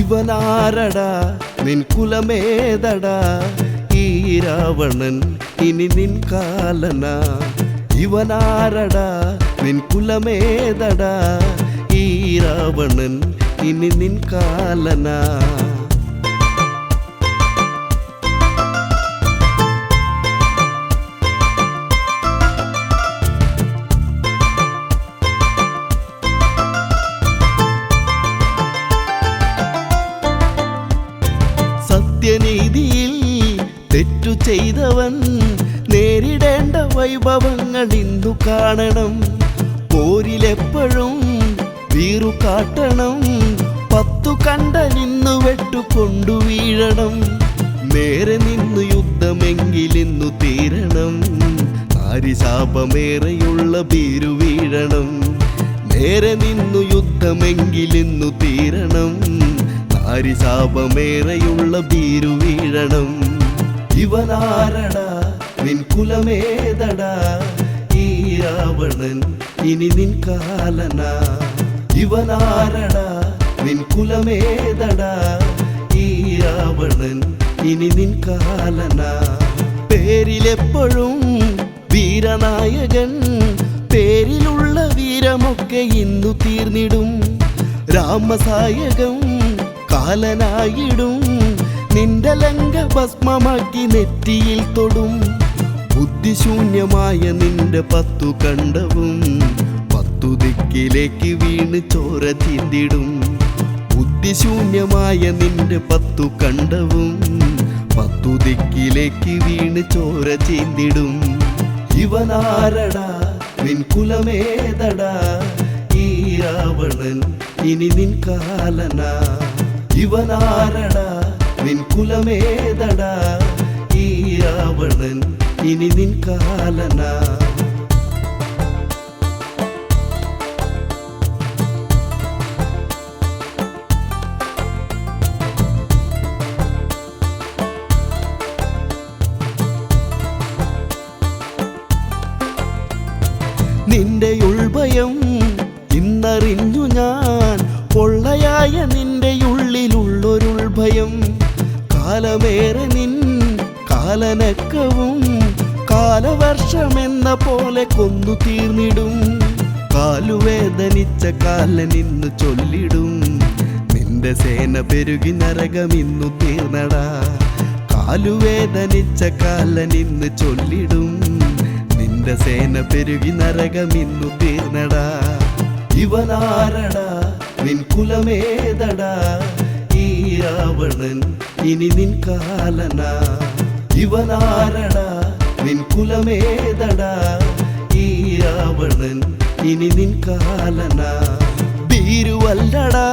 ഇവനാരടാ നിൻ കുലമേതടാ ഈ രാവണൻ ഇനി നിൻ കാലനാ ഇവനാരടാ നിൻ കുലമേതടാ ഈ രാവണൻ ഇനി നിൻ കാലനാ സത്യനീതിയിൽ തെറ്റു ചെയ്തവൻ നേരിടേണ്ട വൈഭവങ്ങൾ ഇന്നു കാണണം പോരിലെപ്പോഴും വീറു കാട്ടണം 10 കണ്ടനിന്നു വെട്ടുകൊണ്ടു വീഴണം നേരെ നിന്നു യുദ്ധമെങ്കിലിന്നു തീരണം നാരിശാപമേറെയുള്ള ഭീരു വീഴണം നേരെ നിന്നു യുദ്ധമെങ്കിലിന്നു തീരണം നാരിശാപമേറെയുള്ള ഭീരു വീഴണം ഇവനാരടാ നിൻ കുലമേതടാ ഈ രാവണൻ ഇനി നിൻ കാലനാ ഇവനാരടാ നിൻ കുലമേതടാ ഈ രാവണൻ ഇനി നിൻ കാലനാ പേരിലെപ്പോഴും വീരനായകൻ പേരിലുള്ള വീരമൊക്കെ ഇന്നു തീർന്നിടും രാമസായകം കാലനായിടും നിന്റെ ലങ്ക ഭസ്മമാക്കി നെറ്റിയിൽ തൊടും ബുദ്ധിശൂന്യമായ നിന്റെ 10 കണ്ടവും 10 ദിക്കിലേക്ക് വീണ് ചോര ചീന്തിടും ബുദ്ധിശൂന്യമായ നിന്റെ 10 കണ്ടവും 10 ദിക്കിലേക്ക് വീണ് ചോര ചീന്തിടും ഇവനാരടാ നിൻ കുലമേതടാ ഈ രാവണൻ ഇനി നിൻ കാലനാ ഇവനാരടാ നിൻ കുലമേതടാ ഈ രാവണൻ ഇനി നിൻ കാലനാ നിന്റെ ഉൾഭയം ഇന്നറിഞ്ഞു ഞാൻ പൊള്ളയായ നിന്റെ ഉള്ളിലുള്ളൊരുൾഭയം കാലമേറെ നിൻ കാലനക്കവും കാലവർഷമെന്ന പോലെ കൊന്നു തീർന്നിടും കാലുവേദനിച്ച കാലനിന്ന് ചൊല്ലിടും നിന്റെ സേന പെരുകി നരകമിന്നു തീർന്നടാ കാലുവേദനിച്ച കാലനിന്ന് ചൊല്ലിടും നിന്റെ സേന പെരുകി നരകമിന്നു തീർന്നടാ ഇവനാരടാ നിൻ കുലമേതടാ ഈ രാവണൻ ഇനി നിൻ കാലനാ ഇവനാരടാ നിൻ കുലമേതടാ ഈ രാവണൻ ഇനി നിൻ കാലനാ ഭീരുവല്ലടാ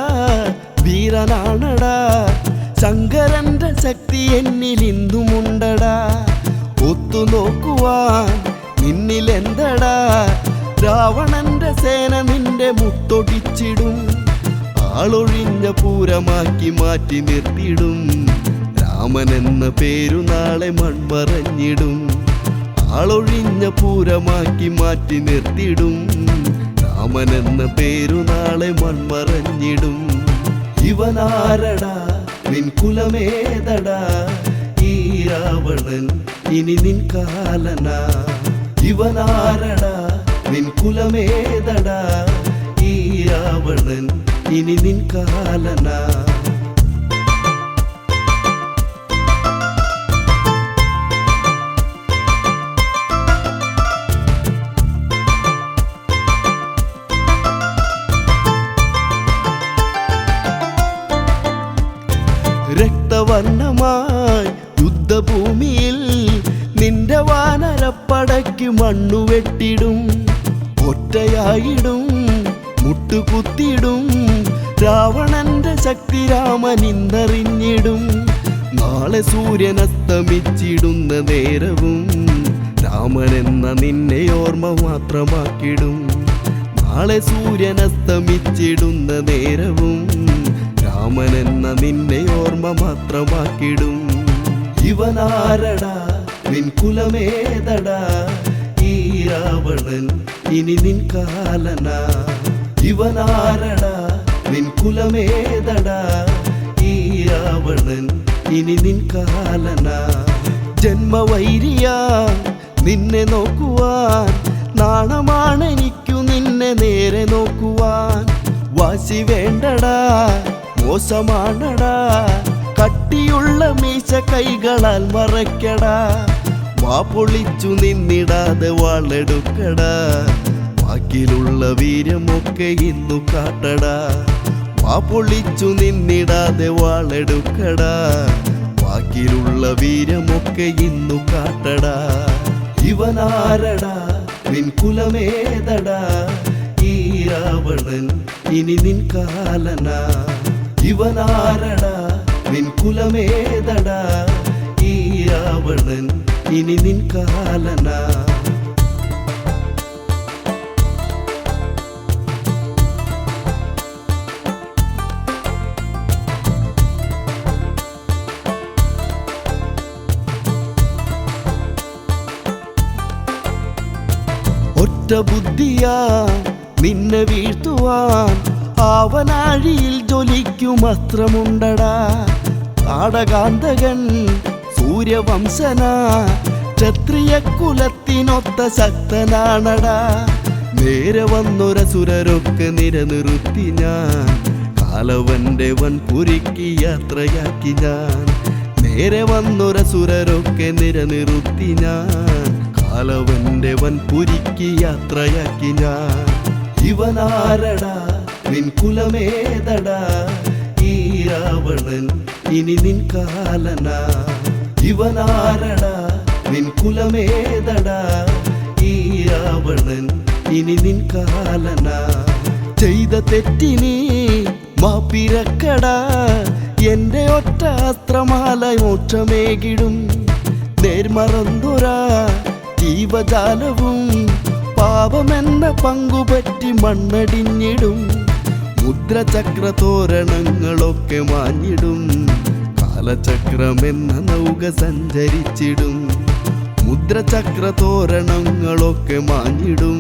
വീരനാണടാ ശങ്കരന്റെ ശക്തി എന്നിൽ ഇന്നുമുണ്ടടാ ഒത്തുനോക്കുവാൻ നിന്നിലെന്തടാ രാവണന്റെ സേന നിന്റെ മുത്തൊടിച്ചിടും ആളൊഴിഞ്ഞ പൂരമാക്കി മാറ്റി നിർത്തിയിടും രാമനെന്ന പേരു നാളെ മൺമറഞ്ഞിടും ആളൊഴിഞ്ഞ പൂരമാക്കി മാറ്റി നിർത്തിയിടും രാമനെന്ന പേരു നാളെ മൺമറഞ്ഞിടും ഇവനാരടാ നിൻ കുലമേതടാ ഈ രാവണൻ ഇനി നിൻ കാലനാ ഇവനാരടാ നിൻ കുലമേതടാ ഈ രാവണൻ ഇനി നിൻ കാലനാ രക്തവർണ്ണമായി യുദ്ധഭൂമിയിൽ നിന്റെ വാനരപ്പടയ്ക്ക് മണ്ണു വെട്ടിടും ഒറ്റയായിടും മുട്ടുകുത്തിടും രാവണന്റെ ശക്തി രാമൻ ഇന്നറിഞ്ഞിടും നാളെ സൂര്യൻ അസ്തമിച്ചിടുന്ന നേരവും രാമനെന്ന നിന്നെ ഓർമ്മ മാത്രമാക്കിടും നാളെ സൂര്യൻ അസ്തമിച്ചിടുന്ന നേരവും രാമനെന്ന നിന്നെ ഓർമ്മ മാത്രമാക്കിടും ഇവനാരടാ നിൻ കുലമേതടാ ഈ രാവണൻ ഇനി നിൻ കാലനാ ഇവനാരടാ നിൻ കുലമേതടാ ഈ രാവണൻ ഇനി നിൻ കാലന. ജന്മവൈരിയാ നിന്നെ നോക്കുവാൻ, നാണമാണെനിക്കു നിന്നെ നേരെ നോക്കുവാൻ. വാശി വേണ്ടടാ, മോശമാണടാ, കട്ടിയുള്ള മീശ കൈകളാൽ മറയ്ക്കടാ. വാ പൊളിച്ചു നിന്നിടാതെ വാളെടുക്കടാ, വാക്കിലുള്ള വീര്യമൊക്കെ ഇന്നു കാട്ടടാ. വാ പൊളിച്ചു നിന്നിടാതെ വാളെടുക്കടാ, വാക്കിലുള്ള വീര്യമൊക്കെ ഇന്നു കാട്ടടാ. ഇവനാരടാ, നിൻ കുലമേതടാ, ഈ രാവണൻ ഇനി നിൻ കാലന. ഇവനാരടാ, നിൻ കുലമേതടാ, ഈ രാവണൻ ഇനി നിൻ കാലന. ഒറ്റ ബുദ്ധിയാ നിന്നെ വീഴ്ത്തുവാൻ, ആവനാഴിയിൽ ജ്വലിക്കും അസ്ത്രമുണ്ടടാ. താടകാന്തകൻ സൂര്യവംശന, ക്ഷത്രിയ കുലത്തിനൊത്ത ശക്തനാണടാ. നേരെ വന്നൊരസുരരൊക്കെ നിരനിറുത്തി ഞാൻ, കാലവന്റെ വൻപുരിക്ക് യാത്രയാക്കി ഞാൻ. നേരെ വന്നൊരസുരരൊക്കെ നിരനിറുത്തി ഞാൻ, കാലവന്റെ വൻപുരിക്ക് യാത്രയാക്കി ഞാൻ. ഇവനാരടാ, നിൻ കുലമേതടാ, ഈ രാവണൻ ഇനി നിൻ കാലന. ഇവനാരടാ, നിൻ കുലമേതടാ, ഈ രാവണൻ ഇനി നിൻ കാലന. ചെയ്ത തെറ്റിനി മാപ്പിരക്കടാ, എന്റെ ഒറ്റ അസ്ത്രമാല മോക്ഷമേകിടും. നേർമറന്നൊരാ ജീവജാലവും പാപമെന്ന പങ്കുപറ്റി മണ്ണടിഞ്ഞിടും. മുദ്രചക്ര തോരണങ്ങളൊക്കെ മാഞ്ഞിടും, കാലചക്രമെന്ന നൗക സഞ്ചരിച്ചിടും. മുദ്രചക്ര തോരണങ്ങളൊക്കെ മാഞ്ഞിടും,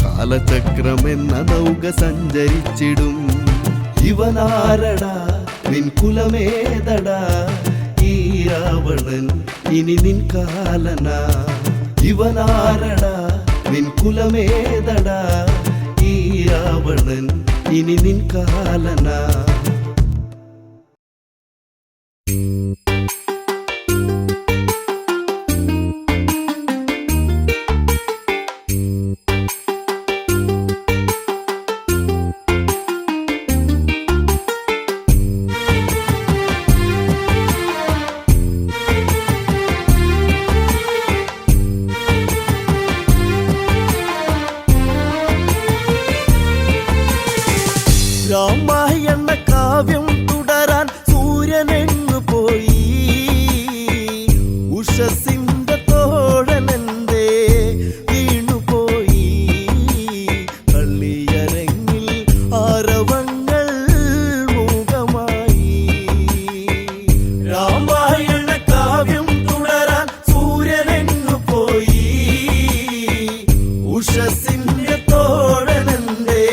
കാലചക്രമെന്ന നൗക സഞ്ചരിച്ചിടും. ഇവനാരടാ, നിൻ കുലമേതടാ, ഈ രാവണൻ ഇനി നിൻ കാലന. ഇവനാരടാ, നിൻ കുലമേതടാ, ഈ രാവണൻ ഇനി നിൻ കാലന. രാമായണ കാവ്യം തുടരാൻ സൂര്യനെങ്ങു പോയി, ഉഷസിന്റെ തോഴനെന്തേ വീണുപോയി. കളിയരങ്ങിൽ ആരവങ്ങൾ മൂകമായി. രാമായണ കാവ്യം തുടരാൻ സൂര്യനെങ്ങു പോയി, ഉഷസിന്റെ തോഴനെന്തേ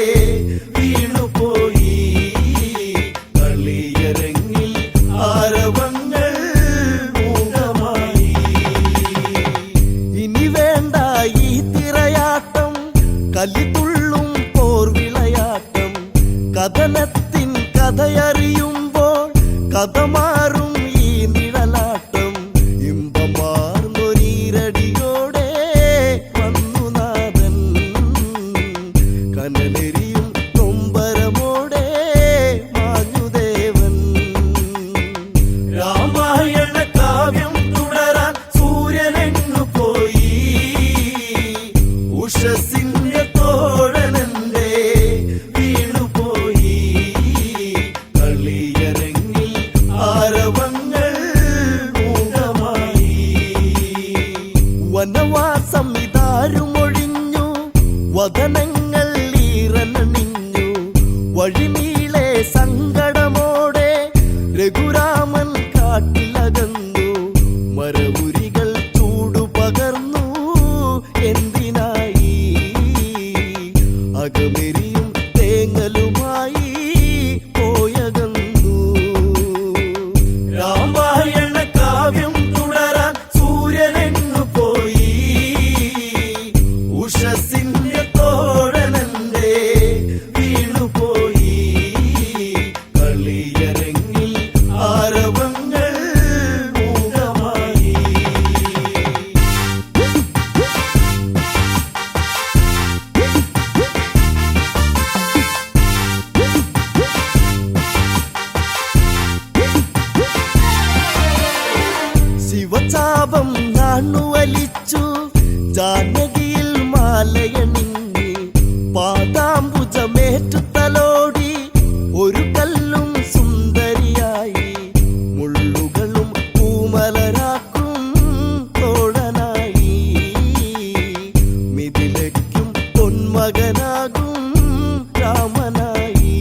കലിതുള്ളും പോർവിളയാട്ടം. കഥനത്തിൻ കഥയറിയുമ്പോൾ കഥ മാറും ഈ നിഴലാട്ടം. ഇമ്പമാർന്നൊരീരടിയോടെ വന്നു നാഥൻ, കനലെരിയും നൊമ്പരമോടെ മാഞ്ഞു ദേവൻ. രാമായണ കാവ്യം തുടരാൻ സൂര്യനെങ്ങു പോയി, ഉഷസിന്റെ തോഴനെന്തേ വീണുപോയി. കളിയരങ്ങിൽ ആരവങ്ങൾ മൂകമായി. വനവാസം ഇതാരുമൊഴിഞ്ഞു, വദനങ്ങൾ ഈറനണിഞ്ഞു. വഴിനീളെ സങ്കടമോടെ രഘുരാമൻ കാട്ടിലകന്നു. മരവുരികൾ ചൂടുപകർന്നു എന്തിനായി, അകമെരിയും തേങ്ങലുമായി പോയകന്നു. വലിച്ചു ജാനകിയിൽ മാലയണിഞ്ഞ് പാദാംബുജമേറ്റു തലോടി ഒരു കല്ലും സുന്ദരിയായി മുള്ളുകളും പൂമലരാക്കും തോഴനായി മിഥിലയ്ക്കും പൊന്മകനാകും രാമനായി.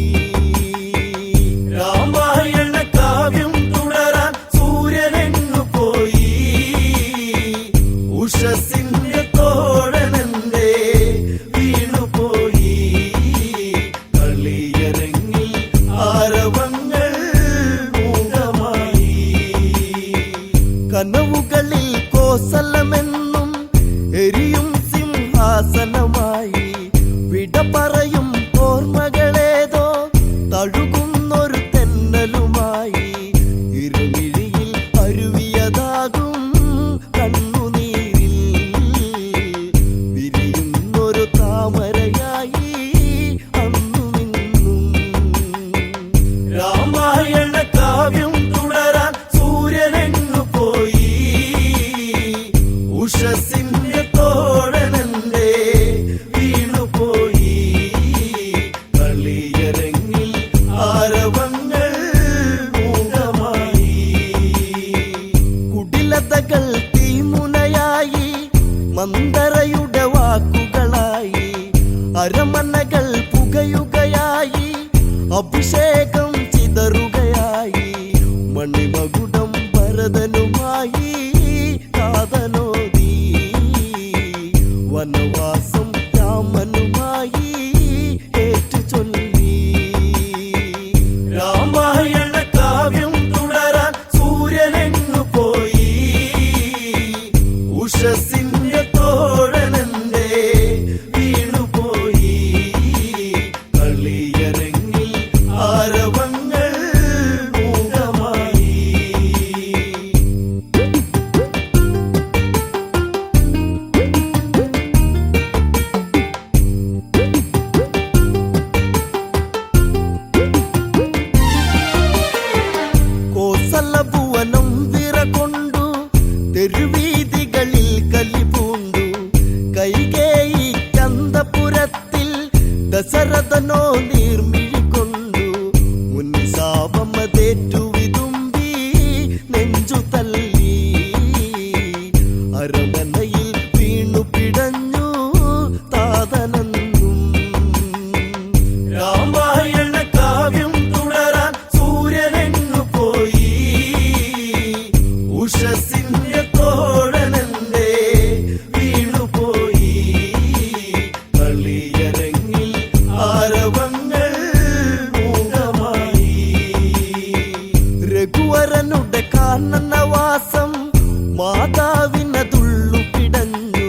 രാമായണ കാവ്യം തുടരാൻ സൂര്യനെങ്ങു പോയി ഉഷസിന്റെ തോഴനെന്തേ വീണുപോയി. കളിയരങ്ങിൽ ആരവങ്ങൾ മൂകമായി. കനവുകളിൽ കോസലമെന്നും എരിയും സിംഹാസനമായി വിട പറയും ഓർമ്മകളേതോ തഴുകുന്നൊരു തെന്നലുമായി. ഇരുമിഴിയിൽ അരുവിയതാകും കണ്ണുനീരിൽ വിരിയുന്നൊരു താമരയായി അന്നു നിന്നും. രാമായണ കാവ്യം തുടരാൻ സൂര്യനെങ്ങു പോയി ഉഷസിന്റെ തോഴനെന്തേ വീണുപോയി. കളിയരങ്ങിൽ ആരവങ്ങൾ മൂകമായി. കുടിലതകൾ തീമുനയായി മന്ദരയുടെ വാക്കുകളായി അരമനകൾ പുകയുകയായി അഭിഷേകം ചിതറുകയായി. മണിമകുടം ഭരതനുമായി കാതനോദി വനവാസം രാമനുമായി ഏറ്റു ചൊല്ലി. രാമായണ കാവ്യം തുടരാൻ സൂര്യനെങ്ങു പോയി ഉഷസിന്റെ തോഴനെന്തേ വീണുപോയി. കളിയരങ്ങിൽ ആരവങ്ങൾ മൂകമായി. കോസലഭുവനം വിറകൊണ്ടു തെരുവീതികളിൽ കലിപൂണ്ടു കൈകേയി ചന്തപുരത്തിൽ ദശരഥനോ നീർമിഴി കൊണ്ടു മുൻസാപമതേറ്റു വിതുമ്പി നെഞ്ചു തല്ലി അരമനയിൽ വീണു പിടഞ്ഞു താതനെന്നും. രാമായണ കാവ്യം തുടരാൻ സൂര്യനെങ്ങു പോയി ഉഷസിന്റെ തോഴനെന്തേ വീണുപോയി. കളിയരങ്ങിൽ ആരവങ്ങൾ മൂകമായി. രഘുവരനുടെ കാനനവാസം മാതാവിനതുള്ളു പിടഞ്ഞു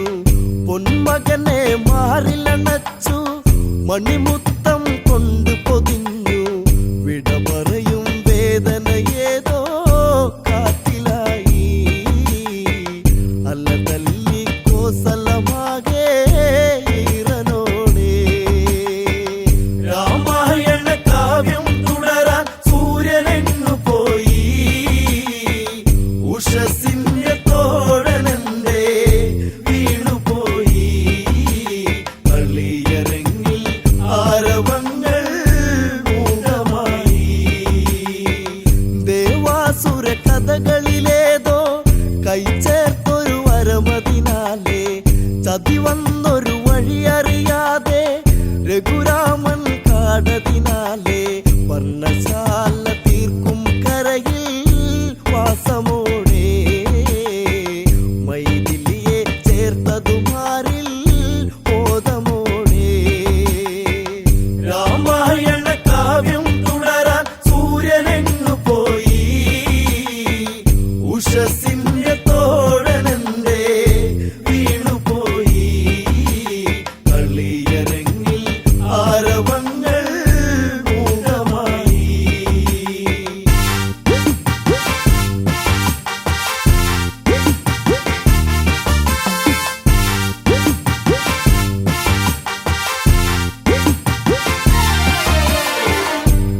പൊന്മകനെ മാറിലണച്ചു മണിമുത്തം കൊണ്ട് പൊതിഞ്ഞു. വിട പറയും വേദനയേതോ കാറ്റിലായി അല്ല തല്ലി കോസലമാകെ ഈറനോടെ. രാമായണ കാവ്യം തുടരാൻ സൂര്യനെങ്ങു പോയി ഉഷസിന്റെ തോഴനെന്തേ വീണുപോയി. കളിയരങ്ങിൽ ആരവങ്ങൾ മൂകമായി. ദേവാസുര കഥകളിലേതോ കൈചേർത്തൊരു വരമതിനാലേ ചതി വന്നൊരു വഴിയറിയാതെ രഘുരാമൻ കാടതിനാലേ വർണ്ണശാല തീർക്കും കരയിൽ വാസമോടെ മൈഥിലിയെ ചേർത്തതുമാരിൽ ബോധമോടെ. രാമായണ കാവ്യം തുടരാൻ സൂര്യനെങ്ങു പോയി ഉഷസിന്റെ തോഴനെന്തേ വീണുപോയി. കളിയരങ്ങിൽ ആരവങ്ങൾ മൂകമായി.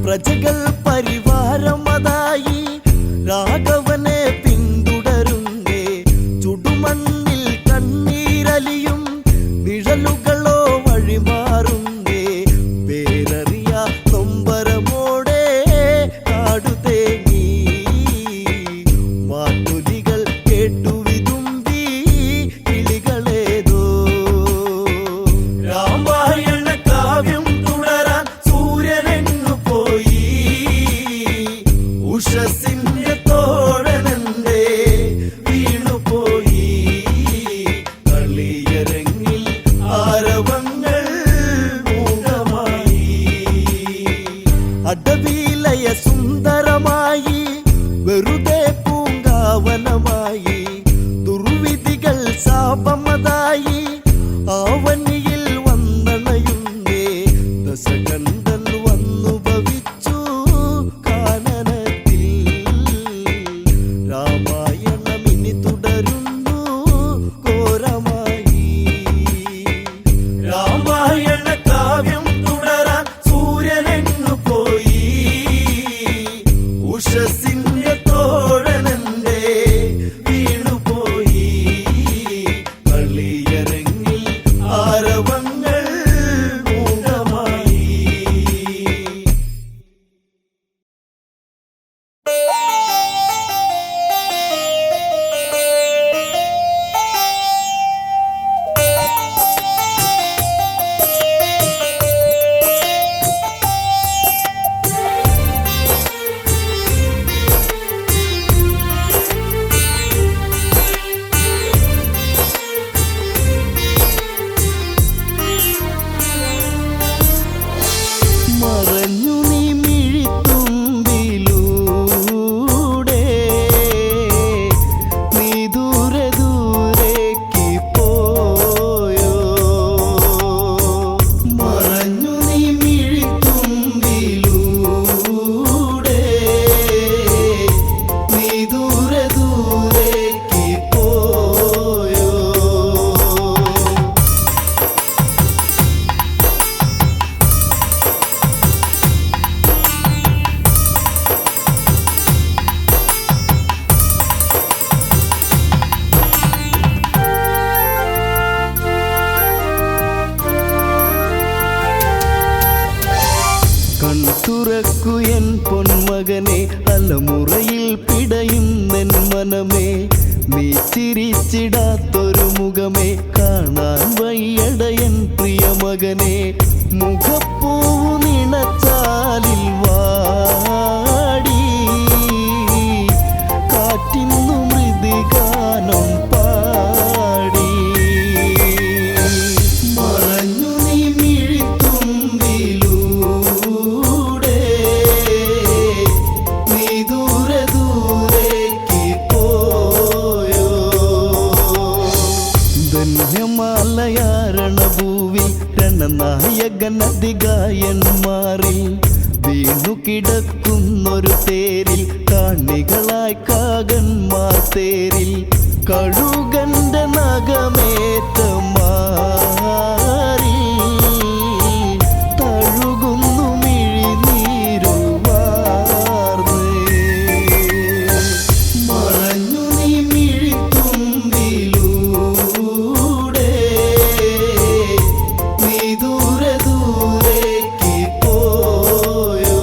പ്രജകൾ പരിവാരമതായി രാഘവനെ പിന്തുടരുന്നേ ചുടുമണ്ണിൽ ഉഷസിന്റെ തോഴനന്റെ വീണുപോയി കളിയരങ്ങിൽ ആരവങ്ങൾ മൂകമായി അടവിലയ സുന്ദരമായി വെറുതെ പൂങ്കാവനമായി ദുർവിധികൾ ശാപമതായി ആവനിയിൽ വന്നണയുന്നേ ദശകണ്ഠൻ വന്നു ഭവിച്ചു കാനനത്തിൽ രാമായണമിനി തുടരുന്നു ഘോരമായി രാമായണ കാവ്യം തുടരാൻ സൂര്യനെങ്ങു പോയി ഉഷസിന്റെ തോഴനന്റെ വീണുപോയി കളിയരങ്ങിൽ ആരവങ്ങൾ മൂകമായി മറഞ്ഞു നീ മിഴിത്തുമ്പിലൂടെ നീ ദൂരെ ദൂരേക്ക് പോയോ മറഞ്ഞു നീ മിഴിത്തുമ്പിലൂടെ നീ ദൂരെ ദൂരേക്ക് പോയോ കൺതുറക്കു എൻ പൊന്മകനെ അലമുറയിൽ പിടയുന്നെൻ മനമേ നീ ചിരിച്ചിടാത്തൊരു മുഖമേ കാണാൻ വയ്യടയൻ പ്രിയമകനെ മുഖപ്പൂവു നിണച്ചാലിൽ വാടി കാറ്റിന്നു മൃദുഗാനം പാടി മറഞ്ഞു നീ മിഴിത്തുമ്പിലൂടെ നീ ദൂരെ ദൂരേക്ക് പോയോ ധന്യമാലയാരണഭൂവിൽ രണനായകനധികായന്മാരിൽ വീണു കിടക്കുന്നൊരു തേരിൽ കാണികളായി കാകന്മാർ തേരിൽ കഴുകന്റെ നഖമേറ്റ മാറി തഴുകുന്നു മിഴിനീരു വാർന്ന് മറഞ്ഞു നീ മിഴിത്തുമ്പിലൂടെ നീ ദൂരെ ദൂരേക്ക് പോയോ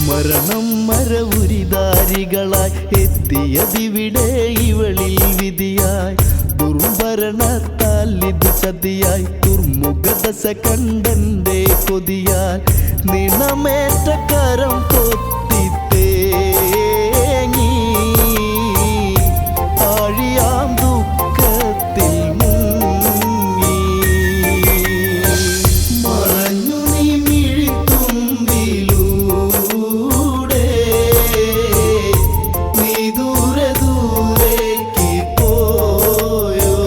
മരണം മരവുരിധാരികളായി എത്തിയതിവിടെ ഇവളിൽ വിധിയായി ദുർഭരണത്താൽ ഇത് ചതിയായി ദുർമുഖദശകണ്ഠന്റെ കൊതിയാൽ നിണമേറ്റ കരം കൊത്തി തേങ്ങി ആഴിയാം ദുഃഖത്തിൽ മുങ്ങി മറഞ്ഞു നീ മിഴിത്തുമ്പിലൂടെ നീ ദൂരെ ദൂരേക്ക് പോയോ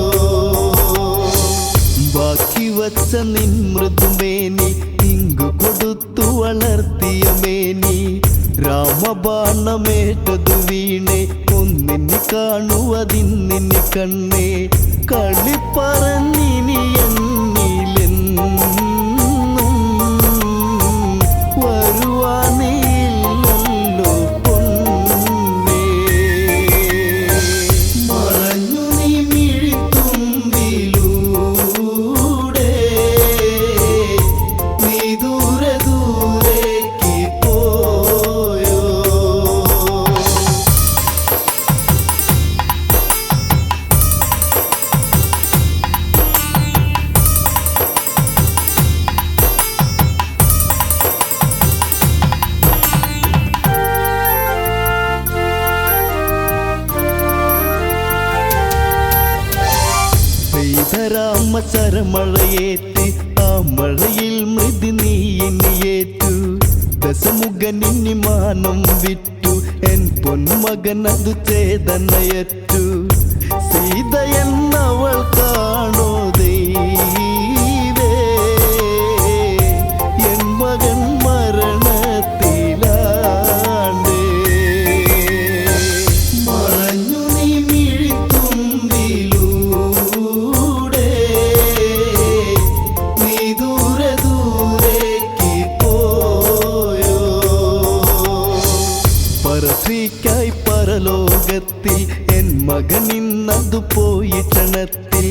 ബാക്കി വച്ച നിൻ മൃദുമേനി ഇങ്കു കൊടുത്തു വളർത്തിയ മേനി രാമബാണമേറ്റതു വീണേ ഒന്നിന് കാണുവതിന്നിന് കണ്ണേ കളിപ്പറഞ്ഞിനി എന്നിലെന്നും വരുവാനില്ലല്ലോ പൊന്നേ രാമശരമഴയേറ്റ് ആ മഴയിൽ മൃതി നീ ഇനിയേറ്റു ദശമുഖനിനി മാനം വിറ്റു എൻ പൊന്മകനതു ചേതനയറ്റു സീത എന്നവൾ കാണോ ദൈവേ എൻ മകൻ മരണത്തിലാണ്ട് മറഞ്ഞു നീ മിഴിത്തുമ്പിലൂടെ നീ ദൂരെ ദൂരേക്ക് പോയോ പരസ്ത്രീക്കായി പരലോകത്തിൽ എൻ മകനിന്നതു പോയി ക്ഷണത്തിൽ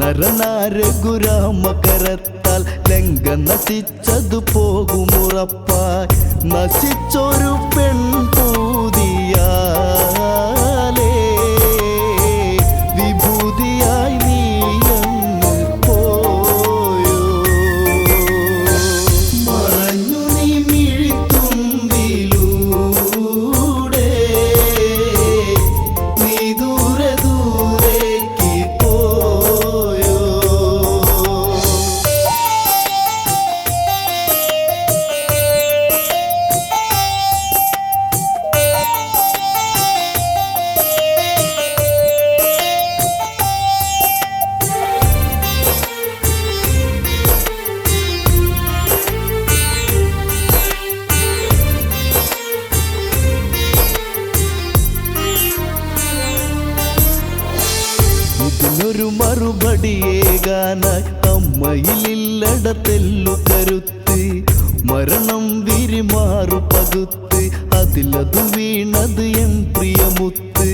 നരനാരഘുരാമകരത്താൽ ലങ്ക നശിച്ചതു പോകുമുറപ്പായി നശിച്ചൊരു പെൺപൂതിയാലേ വിഭൂതിയായി നീ അങ്ങ് പോയോ മറഞ്ഞു നീ മിഴിത്തുമ്പിലൂടെ നീ ദൂരെ ദൂരേക്ക് പോയോ ഇതിനൊരു മറുപടിയേകാനായി അമ്മയിലില്ലടത്തെല്ലു കരുത്ത് മരണം വിരിമാറു പകുത്ത് അതിലതു വീണത് എൻ പ്രിയമുത്ത്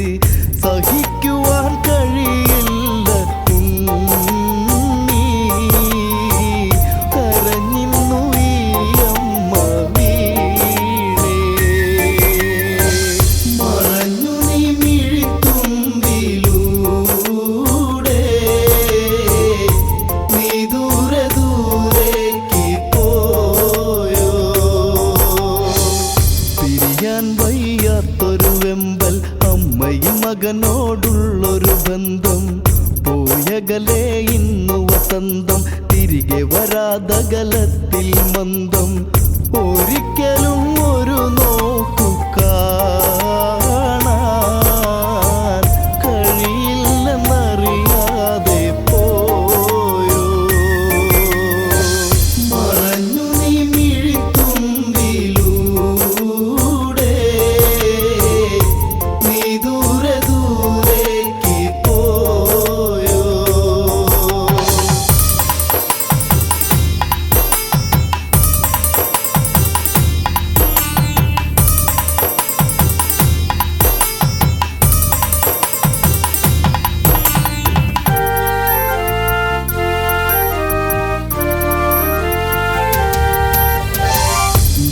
സഹിക്കുവാൻ കഴിയില്ല ഉണ്ണീ കരഞ്ഞിന്നു ഈ അമ്മ വീണേ മറഞ്ഞു നീ മിഴിത്തുമ്പിലൂടെ നീ ദൂരെ ദൂരേക്ക് പോയോ പിരിയാൻ വയ്യാത്തൊരു വെമ്പൽ അമ്മയും മകനോടുള്ളൊരു ബന്ധം പോയകലേ ഇന്നു വസന്തം തിരികെ വരാതകലത്തിൽ മന്ദം ഒരിക്കലും ഒരു നോക്കു കാണാൻ കഴിയില്ലെന്നറിയാതെ പോയോ മറഞ്ഞു നീ മിഴിത്തുമ്പിലൂടെ നീ ദൂരെ ദൂരേക്ക് പോയോ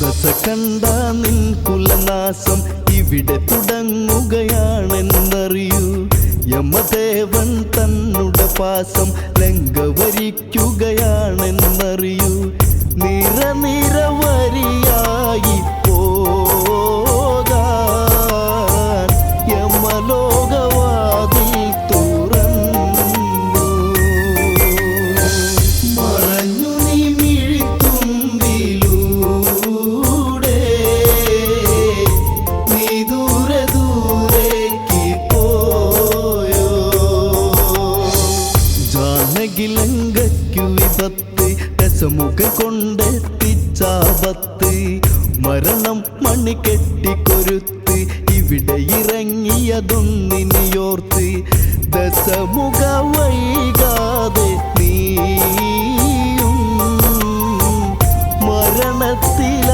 ദശകണ്ട നിൻ കുലനാശം ഇവിടെ തുടങ്ങുകയാണെന്നറിയൂ യമദേവൻ തന്നുടെ പാസം ലംഘവരിക്കുകയാണെന്നറിയൂ നിരനിരവരിയായി പോകാൻ യമലോകവാതിൽ തുറന്നു മറഞ്ഞു നീ മിഴിത്തുമ്പിലൂടെ നീ ദൂരെ ദൂരേക്ക് പോയോ ജാനകിലങ്കയ്ക്കു വിപത്ത് രസമുഖ കൊണ്ടെത്തിച്ചാപത്ത് മരണം മണി കെട്ടിക്കൊരുത്ത് ഇവിടെ ഇറങ്ങിയതൊന്നിനിയോർത്ത് ദശമുഖ വൈകാതെ നീയും മരണത്തിൽ